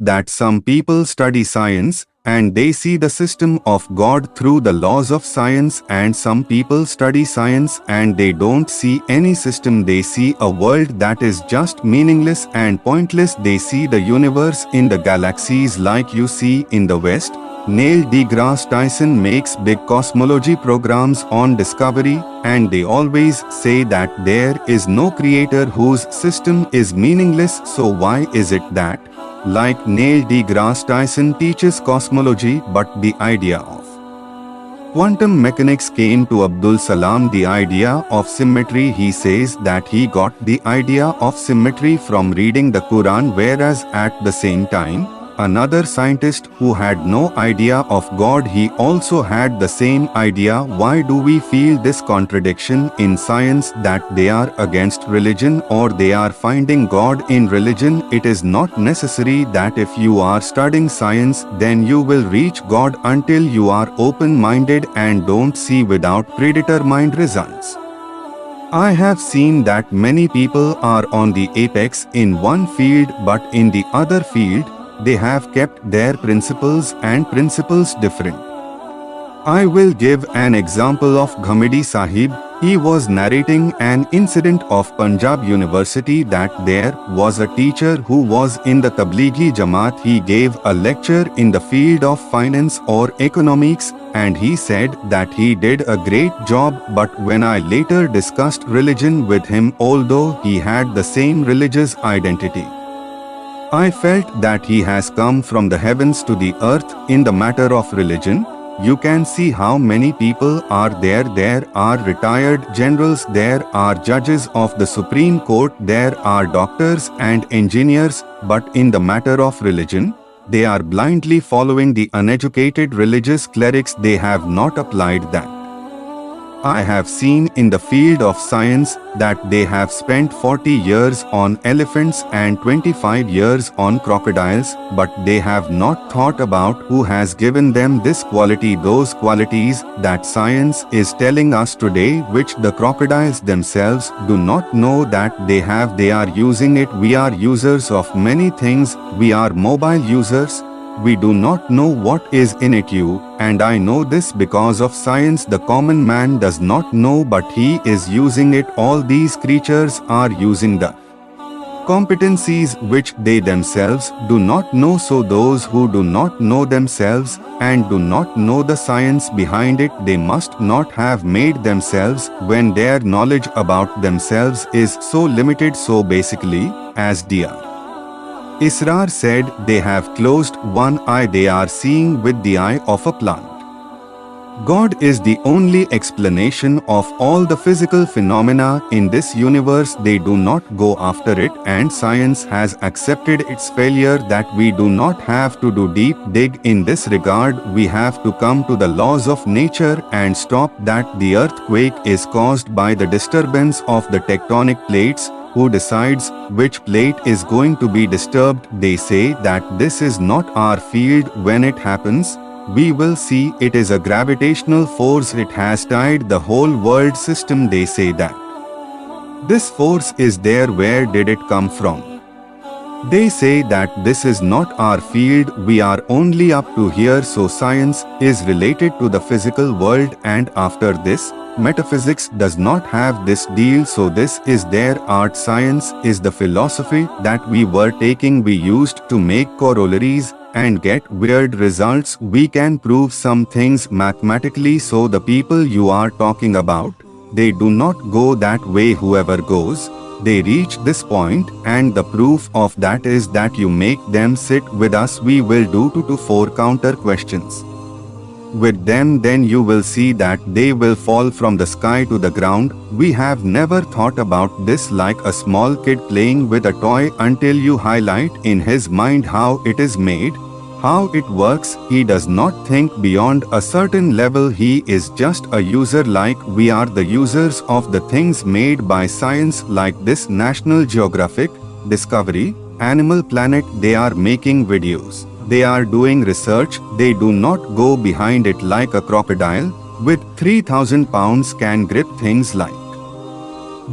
that some people study science and they see the system of God through the laws of science, and some people study science and they don't see any system. They see a world that is just meaningless and pointless. They see the universe in the galaxies like you see in the West. Neil deGrasse Tyson makes big cosmology programs on Discovery, and they always say that there is no creator whose system is meaningless. So why is it that, like Neil deGrasse Tyson teaches cosmology, but the idea of quantum mechanics came to Abdul Salam, the idea of symmetry? He says that he got the idea of symmetry from reading the Quran, whereas at the same time, another scientist who had no idea of God, he also had the same idea. Why do we feel this contradiction in science, that they are against religion or they are finding God in religion? It is not necessary that if you are studying science then you will reach God until you are open-minded and don't see without predetermined results. I have seen that many people are on the apex in one field, but in the other field they have kept their principles and principles different. I will give an example of Ghamidi Sahib. He was narrating an incident of Punjab University, that there was a teacher who was in the Tablighi Jamaat. He gave a lecture in the field of finance or economics, and he said that he did a great job, but when I later discussed religion with him, although he had the same religious identity, I felt that he has come from the heavens to the earth in the matter of religion. You can see how many people are there. There are retired generals, there are judges of the Supreme Court, there are doctors and engineers, but in the matter of religion, they are blindly following the uneducated religious clerics. They have not applied that. I have seen in the field of science that they have spent 40 years on elephants and 25 years on crocodiles, but they have not thought about who has given them this quality, those qualities that science is telling us today, which the crocodiles themselves do not know that they have. They are using it. We are users of many things. We are mobile users. We do not know what is in it. You and I know this because of science. The common man does not know, but he is using it. All these creatures are using the competencies which they themselves do not know. So those who do not know themselves and do not know the science behind it, they must not have made themselves when their knowledge about themselves is so limited. So basically, as dear Israr said, they have closed one eye. They are seeing with the eye of a plant. God is the only explanation of all the physical phenomena in this universe. They do not go after it, and science has accepted its failure, that we do not have to do deep dig in this regard. We have to come to the laws of nature and stop that. The earthquake is caused by the disturbance of the tectonic plates. Who decides which plate is going to be disturbed? They say that this is not our field. When it happens, we will see it is a gravitational force. It has tied the whole world system. They say that this force is there. Where did it come from? They say that this is not our field. We are only up to here. So science is related to the physical world, and after this, metaphysics does not have this deal. So this is their art. Science is the philosophy that we were taking. We used to make corollaries and get weird results. We can prove some things mathematically. So the people you are talking about, they do not go that way. Whoever goes, they reach this point, and the proof of that is that you make them sit with us. We will do 2 to 4 counter questions with them, then you will see that they will fall from the sky to the ground. We have never thought about this like a small kid playing with a toy until you highlight in his mind how it is made, how it works. He does not think beyond a certain level. He is just a user, like we are the users of the things made by science, like this National Geographic, Discovery, Animal Planet. They are making videos. They are doing research. They do not go behind it like a crocodile with 3,000 pounds can grip things like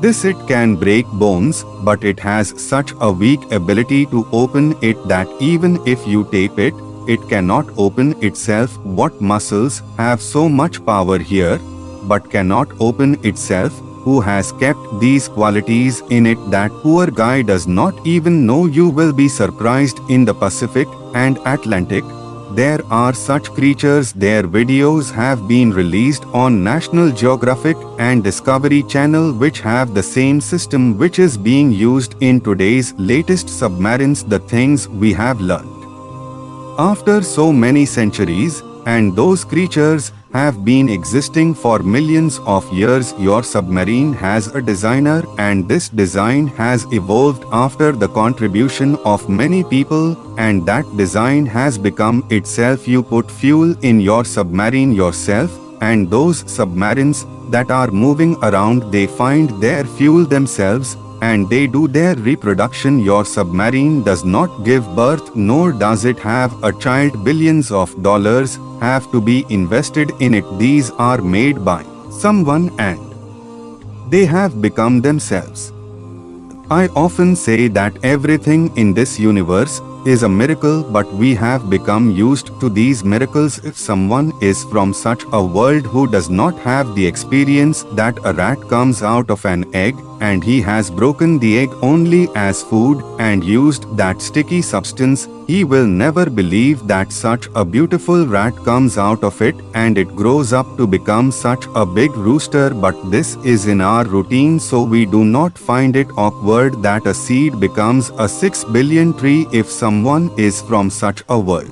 This it can break bones, but it has such a weak ability to open it that even if you tape it, it cannot open itself. What muscles have so much power here, but cannot open itself? Who has kept these qualities in it? That poor guy does not even know. You will be surprised. In the Pacific and Atlantic, there are such creatures. Their videos have been released on National Geographic and Discovery Channel, which have the same system which is being used in today's latest submarines. The things we have learned after so many centuries, and those creatures have been existing for millions of years. Your submarine has a designer, and this design has evolved after the contribution of many people, and that design has become itself. You put fuel in your submarine yourself, and those submarines that are moving around, they find their fuel themselves, and they do their reproduction. Your submarine does not give birth, nor does it have a child. Billions of dollars have to be invested in it. These are made by someone, and they have become themselves. I often say that everything in this universe is a miracle, but we have become used to these miracles. If someone is from such a world who does not have the experience that a rat comes out of an egg, and he has broken the egg only as food and used that sticky substance, he will never believe that such a beautiful rat comes out of it and it grows up to become such a big rooster. But this is in our routine, so we do not find it awkward that a seed becomes a 6 billion tree. If someone is from such a world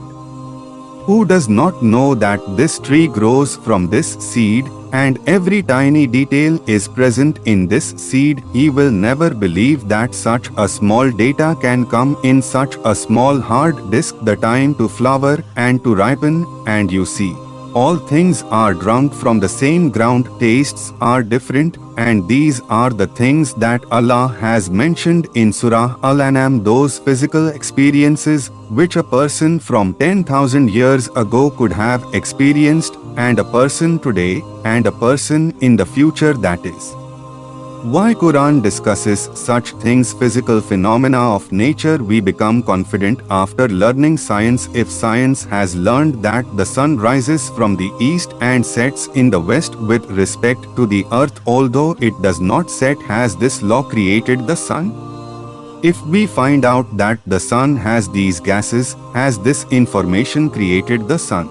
who does not know that this tree grows from this seed, and every tiny detail is present in this seed, he will never believe that such a small data can come in such a small hard disk. The time to flower and to ripen, and you see, all things are drunk from the same ground. Tastes are different, and these are the things that Allah has mentioned in Surah Al-An'am. Those physical experiences which a person from 10,000 years ago could have experienced, and a person today, and a person in the future. That is why Quran discusses such things. Physical phenomena of nature. We become confident after learning science. If science has learned that the sun rises from the east and sets in the west with respect to the earth, although it does not set, has this law created the sun? If we find out that the sun has these gases, has this information created the sun?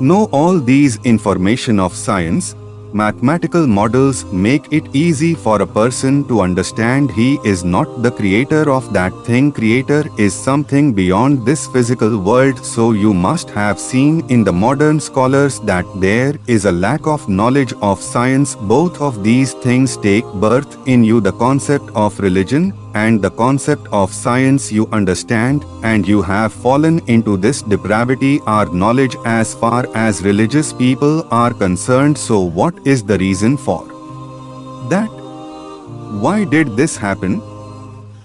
No, all these information of science, mathematical models make it easy for a person to understand he is not the creator of that thing. Creator is something beyond this physical world. So you must have seen in the modern scholars that there is a lack of knowledge of science. Both of these things take birth in you. The concept of religion and the concept of science you understand, and you have fallen into this depravity. Our knowledge as far as religious people are concerned. So what is the reason for that? Why did this happen?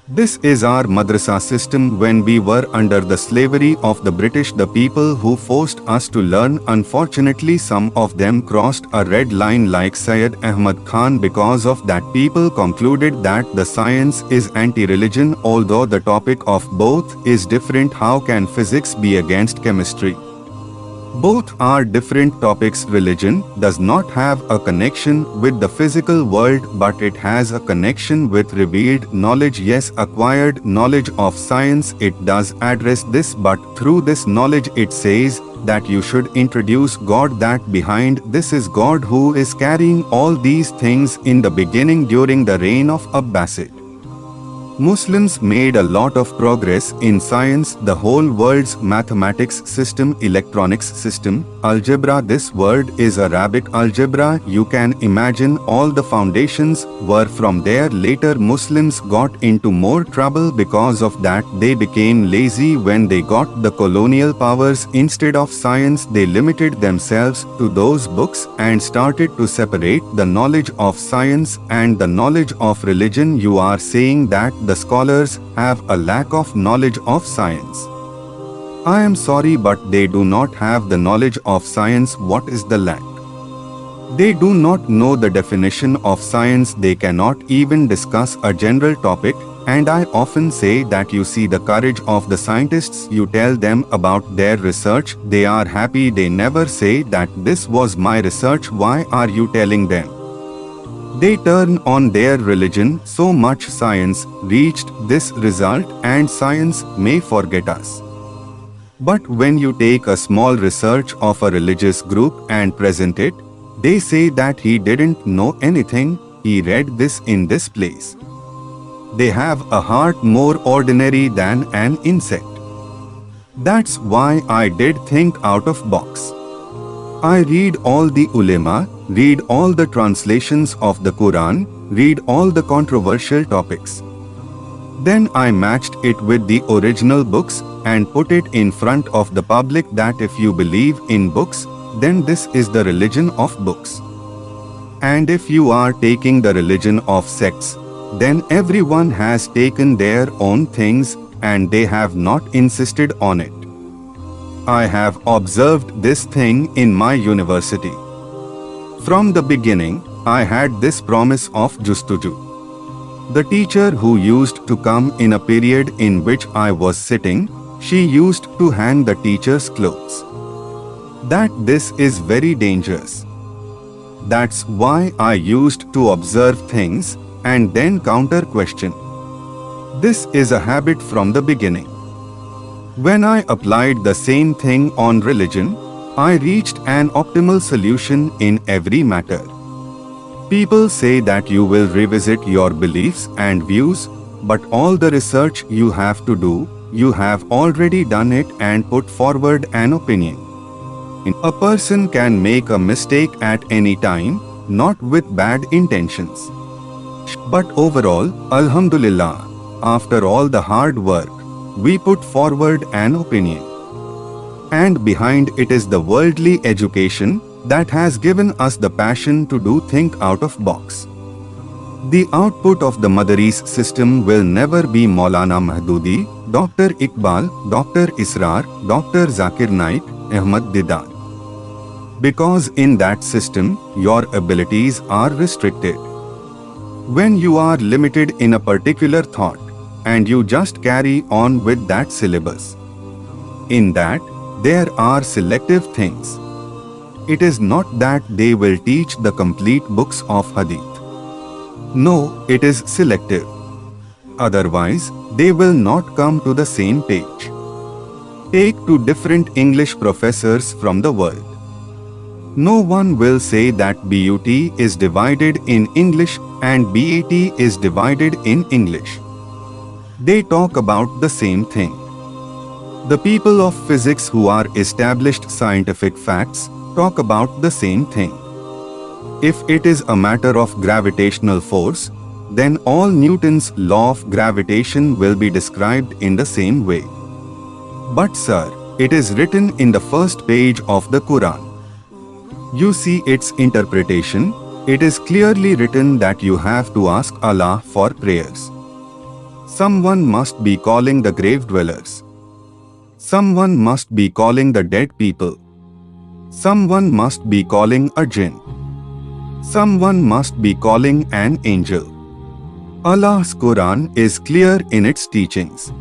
This is our madrasa system. When we were under the slavery of the British, the people who forced us to learn, unfortunately some of them crossed a red line like Syed Ahmad Khan. Because of that, people concluded that the science is anti-religion. Although the topic of both is different, how can physics be against chemistry? Both are different topics. Religion does not have a connection with the physical world, but it has a connection with revealed knowledge. Yes, acquired knowledge of science, it does address this, but through this knowledge it says that you should introduce God, that behind this is God who is carrying all these things. In the beginning, during the reign of Abbasid, Muslims made a lot of progress in science. The whole world's mathematics system, electronics system, algebra. This word is Arabic algebra. You can imagine all the foundations were from there. Later Muslims got into more trouble because of that. They became lazy when they got the colonial powers. Instead of science, they limited themselves to those books and started to separate the knowledge of science and the knowledge of religion. You are saying that the scholars have a lack of knowledge of science. I am sorry, but they do not have the knowledge of science. What is the lack? They do not know the definition of science, they cannot even discuss a general topic, and I often say that you see the courage of the scientists. You tell them about their research, they are happy, they never say that this was my research, why are you telling them? They turn on their religion. So much science reached this result, and science may forget us. But when you take a small research of a religious group and present it, they say that he didn't know anything, he read this in this place. They have a heart more ordinary than an insect. That's why I did think out of box. I read all the ulema, read all the translations of the Quran, read all the controversial topics. Then I matched it with the original books and put it in front of the public that if you believe in books, then this is the religion of books. And if you are taking the religion of sects, then everyone has taken their own things and they have not insisted on it. I have observed this thing in my university. From the beginning, I had this promise of Justuju. The teacher who used to come in a period in which I was sitting, she used to hang the teacher's clothes. That this is very dangerous. That's why I used to observe things and then counter-question. This is a habit from the beginning. When I applied the same thing on religion, I reached an optimal solution in every matter. People say that you will revisit your beliefs and views, but all the research you have to do, you have already done it and put forward an opinion. A person can make a mistake at any time, not with bad intentions. But overall, Alhamdulillah, after all the hard work, we put forward an opinion. And behind it is the worldly education that has given us the passion to do think out of box. The output of the Madaris system will never be Maulana Mahdudi, Dr. Iqbal, Dr. Israr, Dr. Zakir Naik, Ahmad Didan. Because in that system, your abilities are restricted. When you are limited in a particular thought, and you just carry on with that syllabus. In that, there are selective things. It is not that they will teach the complete books of Hadith. No, it is selective. Otherwise, they will not come to the same page. Take two different English professors from the world. No one will say that BUT is divided in English and BAT is divided in English. They talk about the same thing. The people of physics who are established scientific facts talk about the same thing. If it is a matter of gravitational force, then all Newton's law of gravitation will be described in the same way. But sir, it is written in the first page of the Quran. You see its interpretation, it is clearly written that you have to ask Allah for prayers. Someone must be calling the grave dwellers. Someone must be calling the dead people. Someone must be calling a jinn. Someone must be calling an angel. Allah's Quran is clear in its teachings.